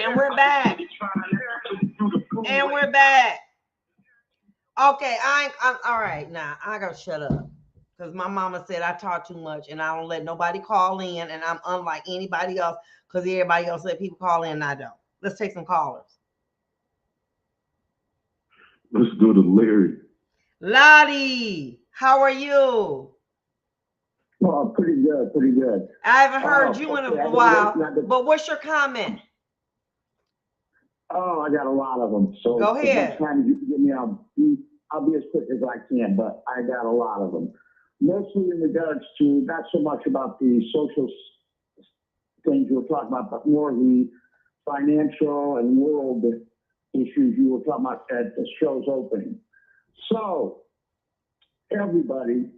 And we're back. And we're back. Okay, I'm all right now. I gotta shut up. Because my mama said I talk too much and I don't let nobody call in, and I'm unlike anybody else because everybody else let people call in and I don't. Let's take some callers. Let's go to Larry. Lottie, how are you? Well, pretty good, pretty good. I haven't heard you in Okay, a while, but what's your comment? I got a lot of them. So Go as much ahead. time as you can give me, I'll be as quick as I can, but I got a lot of them. Mostly in regards to not so much about the social things you were talking about, but more the financial and world issues you were talking about at the show's opening. So everybody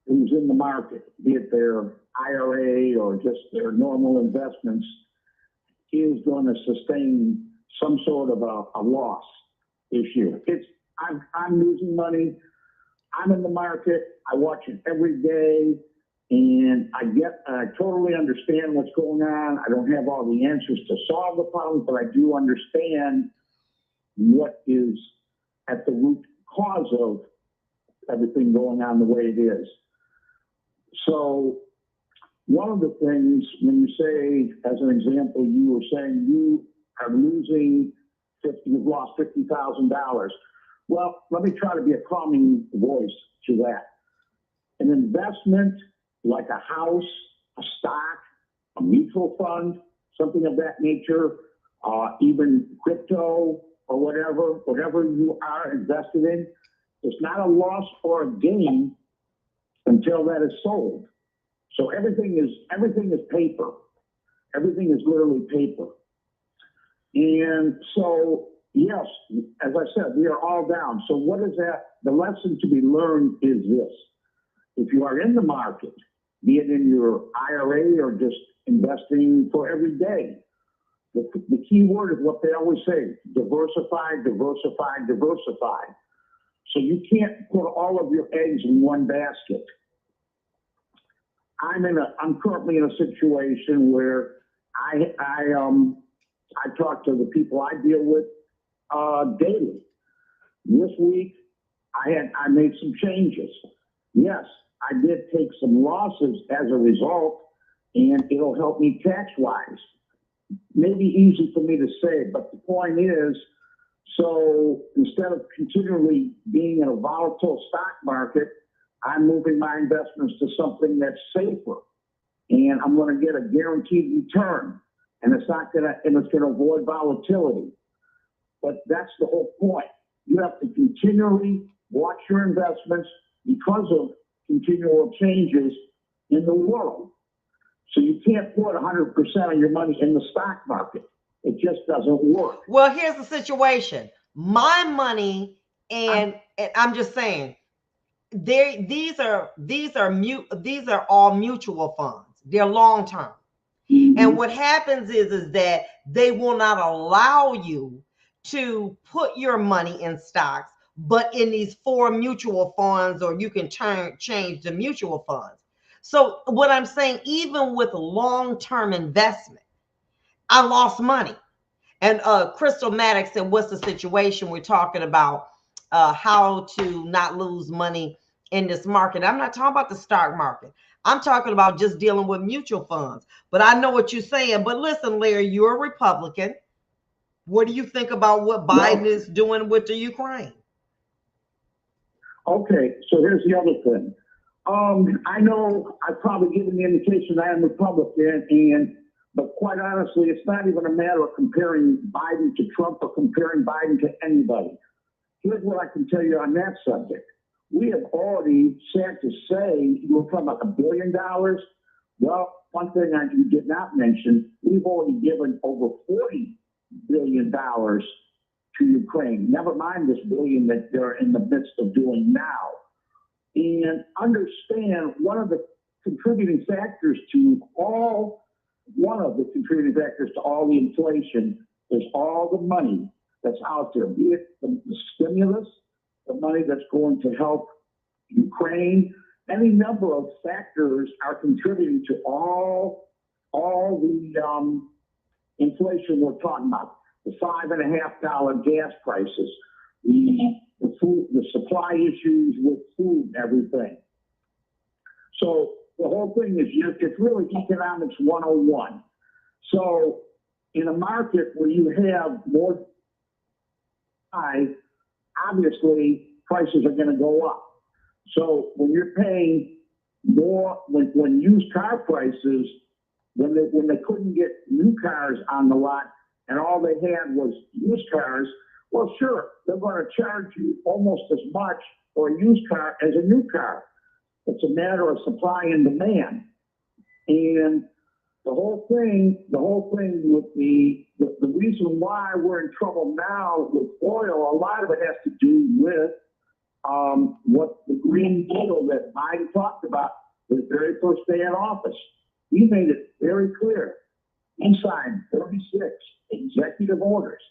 who's in the market, be it their IRA or just their normal investments, is going to sustain some sort of a loss issue. I'm losing money. I'm in the market. I watch it every day, and I totally understand what's going on. I don't have all the answers to solve the problem, but I do understand what is at the root cause of everything going on the way it is. So one of the things, when you say, as an example, you were saying you are you've lost $50,000. Well, let me try to be a calming voice to that. An investment like a house, a stock, a mutual fund, something of that nature, even crypto or whatever you are invested in, it's not a loss or a gain until that is sold. So everything is paper. Everything is literally paper. And so, yes, as I said, we are all down. So what is that? The lesson to be learned is this. If you are in the market, be it in your IRA or just investing for every day, the key word is what they always say: diversify, diversify, diversify. So you can't put all of your eggs in one basket. I'm currently in a situation where I talk to the people I deal with daily. This week I made some changes. Yes, I did take some losses as a result, and it'll help me tax wise. Maybe easy for me to say, but the point is, so instead of continually being in a volatile stock market, I'm moving my investments to something that's safer, and I'm going to get a guaranteed return, and it's going to avoid volatility. But that's the whole point. You have to continually watch your investments because of continual changes in the world. So you can't put 100% of your money in the stock market. It just doesn't work. Well, here's the situation. My money, and I'm just saying, these are all mutual funds. They're long term. Mm-hmm. And what happens is that they will not allow you to put your money in stocks, but in these 4 mutual funds, or you can change the mutual funds. So what I'm saying, even with long-term investment, I lost money. And Crystal Maddox said, what's the situation? We're talking about how to not lose money in this market. I'm not talking about the stock market. I'm talking about just dealing with mutual funds. But I know what you're saying. But listen, Larry, you're a Republican. What do you think about what Biden is doing with the Ukraine? Okay, so here's the other thing. I know I've probably given the indication I am Republican, but quite honestly, it's not even a matter of comparing Biden to Trump or comparing Biden to anybody. Here's what I can tell you on that subject. We have already said to say, you were talking about $1 billion. Well, one thing you did not mention, we've already given over $40 billion to Ukraine. Never mind this billion that they're in the midst of doing now. And understand one of the contributing factors to all the inflation is all the money that's out there, be it the stimulus, the money that's going to help Ukraine. Any number of factors are contributing to all the inflation we're talking about, the $5.50 gas prices, the food, the supply issues with food and everything. So the whole thing is, it's really economics 101. So in a market where you have more high, obviously prices are going to go up. So when you're paying more, when used car prices, when they couldn't get new cars on the lot and all they had was used cars, well, sure, they're going to charge you almost as much for a used car as a new car. It's a matter of supply and demand. And the whole thing with the reason why we're in trouble now with oil, a lot of it has to do with what the Green Deal that Biden talked about his very first day in office. He made it very clear. He signed 36 executive orders.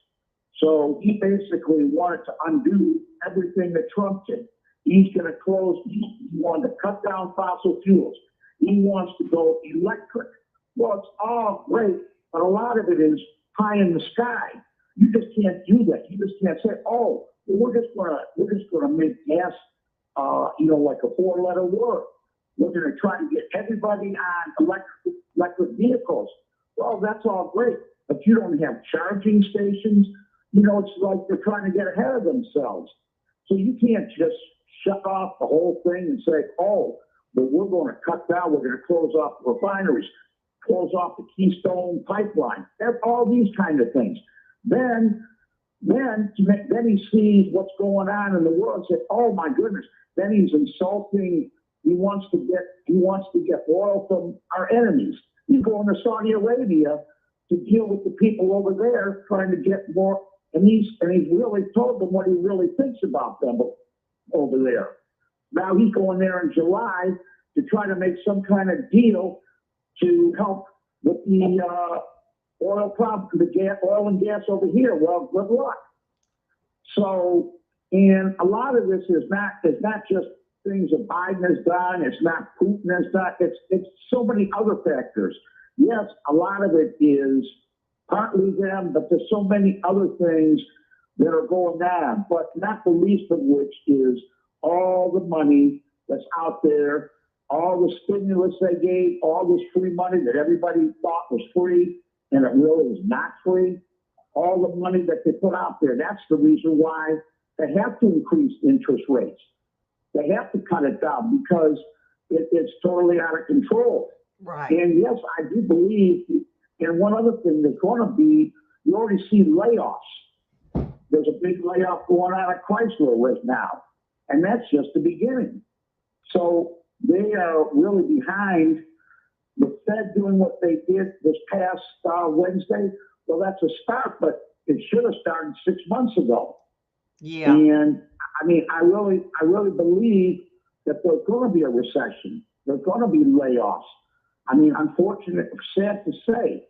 So he basically wanted to undo everything that Trump did. He's going to close, he wanted to cut down fossil fuels. He wants to go electric. Well, it's all great, but a lot of it is pie in the sky. You just can't do that. You just can't say, oh, well, we're just gonna make gas, like a four-letter word. We're gonna try to get everybody on electric vehicles. Well, that's all great, but you don't have charging stations. It's like they're trying to get ahead of themselves. So you can't just shut off the whole thing and say, oh, but we're going to cut down. We're going to close off refineries, close off the Keystone pipeline, all these kind of things. Then he sees what's going on in the world and says, oh my goodness. Then he's insulting. He wants to get oil from our enemies. He's going to Saudi Arabia to deal with the people over there, trying to get more. And he's really told them what he really thinks about them over there. Now he's going there in July to try to make some kind of deal to help with the oil problem, oil and gas over here. Well, good luck. So, and a lot of this is not just things that Biden has done. It's not Putin has done. It's so many other factors. Yes, a lot of it is partly them, but there's so many other things that are going on, but not the least of which is all the money that's out there, all the stimulus they gave, all this free money that everybody thought was free, and it really is not free. All the money that they put out there, that's the reason why they have to increase interest rates. They have to cut it down because it's totally out of control. Right. And yes, I do believe, and one other thing that's going to be, you already see layoffs. There's a big layoff going on at Chrysler right now, and that's just the beginning. So they are really behind the Fed doing what they did this past Wednesday. Well, that's a start, but it should have started 6 months ago. Yeah. And I mean, I really believe that there's going to be a recession. There's going to be layoffs. I mean, unfortunate, sad to say.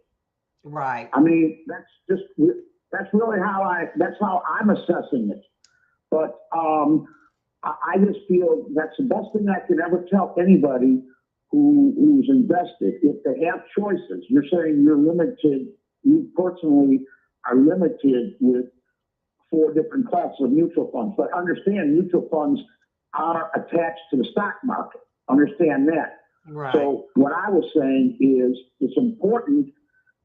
Right. I mean, that's really how I'm assessing it. But I just feel that's the best thing I can ever tell anybody who's invested. If they have choices, you're saying you're limited. You personally are limited with 4 different classes of mutual funds. But understand, mutual funds are attached to the stock market. Understand that. Right. So what I was saying is it's important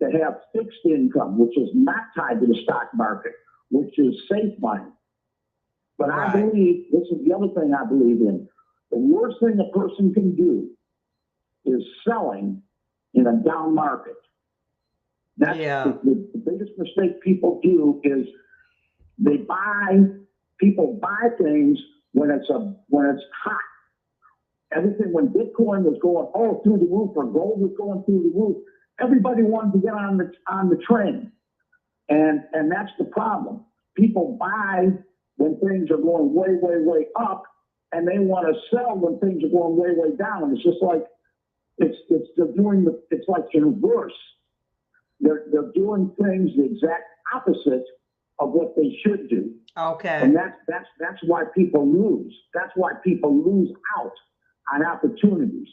to have fixed income, which is not tied to the stock market, which is safe money. But Right. I believe, this is the other thing I believe in, the worst thing a person can do is selling in a down market. That's the biggest mistake people do is people buy things when it's hot. Everything, when Bitcoin was going through the roof, or gold was going through the roof, everybody wanted to get on the train. And that's the problem. People buy when things are going way, way, way up, and they want to sell when things are going way, way down. It's just like it's like in reverse. They're doing things the exact opposite of what they should do. Okay. And that's why people lose. That's why people lose out on opportunities.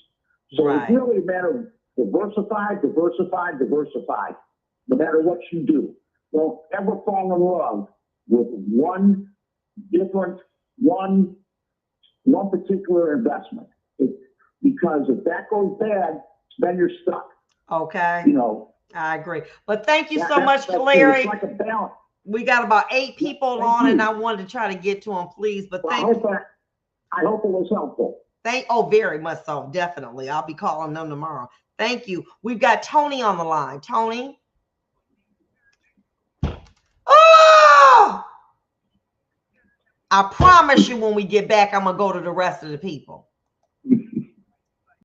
So Right. It's really a matter of diversify. no matter what you do. Don't ever fall in love with one particular investment. Because if that goes bad, then you're stuck. Okay. You know. I agree. But thank you so much, Larry. It's like a balance. We got about 8 people on, and I wanted to try to get to them, please. But I hope it was helpful. Very much so. Definitely. I'll be calling them tomorrow. Thank you. We've got Tony on the line. Tony. Oh! I promise you when we get back, I'm going to go to the rest of the people.